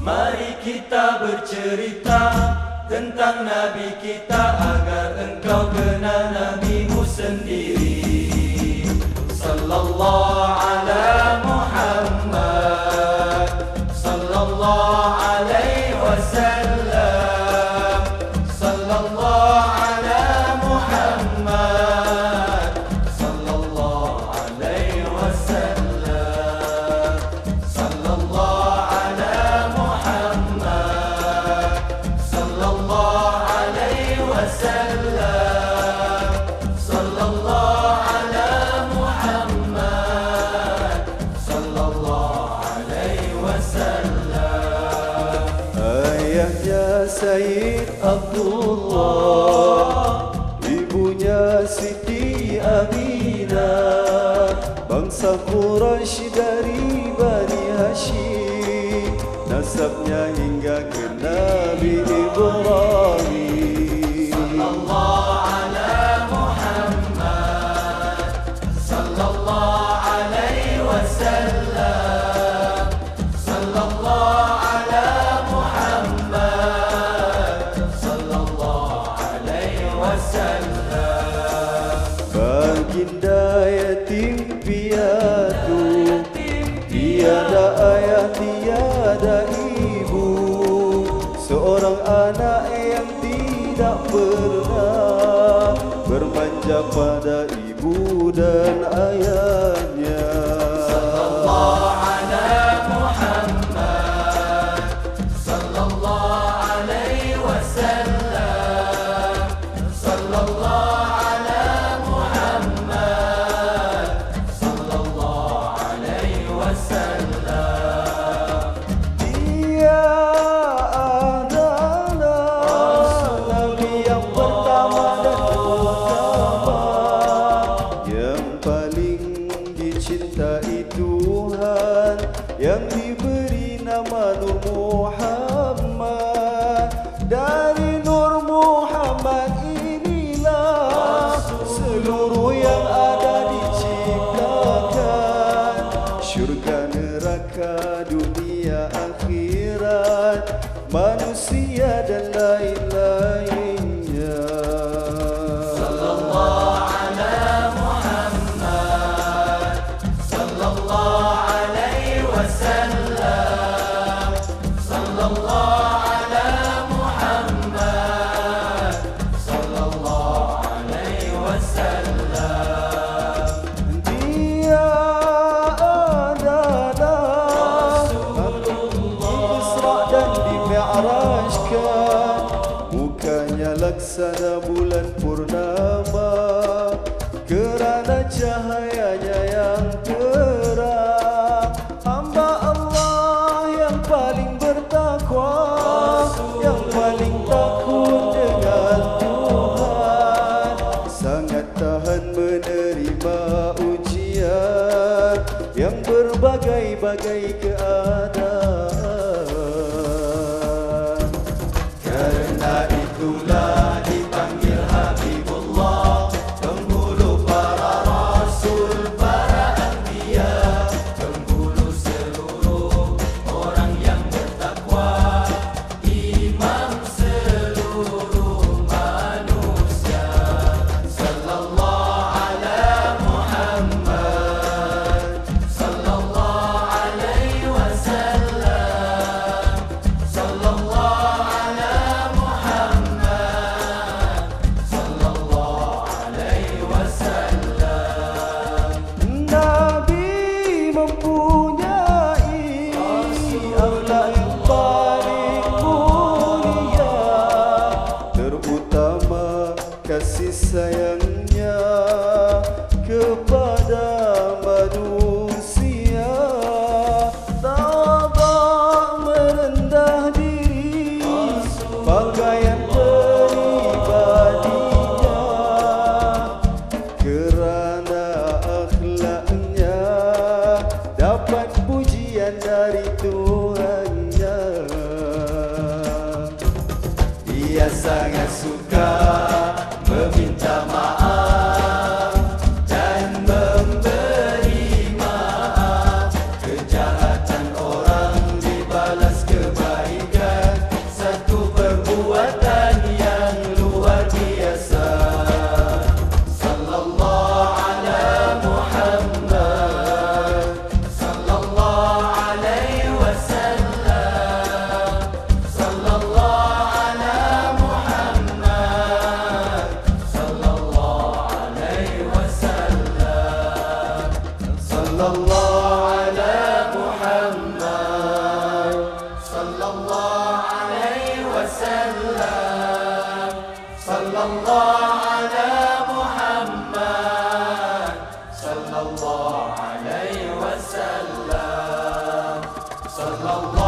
Mari kita bercerita tentang Nabi kita agar engkau kenal Nabimu sendiri. Sallallahu ala Muhammad, sallallahu alaihi wasallam, sallallahu ala Muhammad, sallallahu alaihi wasallam, sallallahu ala Muhammad, sallallahu alaihi wasallam, sallallahu ala Muhammad, sallallahu alaihi wasallam. Ayahnya Sayyid Abdullah, ibunya Siti Aminah, bangsa Quraisy dari Bani Hashim, nasabnya hingga ke Nabi Ibrahim. Sallallahu ala Muhammad, sallallahu alaihi wasallam, sallallahu ala Muhammad, sallallahu alaihi wasallam. Baginda yatim piatu, tiada ayah tiada ibu, seorang anak yang tidak pernah bermanja pada ibu dan ayahnya. Sallallahu ala Muhammad, sallallahu alaihi wasallam, sallallahu ala Muhammad, sallallahu alaihi wasallam. Dia adalah Nabi yang pertama dan utama, yang paling dicintai Tuhan, yang diberi nama Nur Muhammad. Dari Nur Muhammad inilah seluruh yang ada diciptakan, syurga neraka dunia akhirat, manusia dan lain-lainnya. Sallallahu ala Muhammad, sallallahu alaihi wasallam, sallallahu ala Muhammad, sallallahu alaihi wasallam. Dia adalah Isra dan dimi'rajkan, mukanya laksana bulan purnama, kerana cahayanya yang terang. Hamba Allah yang paling bertakwa, yang paling takut dengan Tuhan, sangat tahan menerima ujian yang berbagai-bagai keadaan. Karena itulah dipanggil Habibullah, penghulu para rasul, para anbiya, penghulu seluruh orang yang bertakwa, imam seluruh manusia. Sallallahu ala Muhammad, sallallahu alaihi wasallam, sallallahu ala Muhammad, sallallahu alaihi wasallam, sallallahu ala Muhammad, sallallahu alaihi wasallam, sallallahu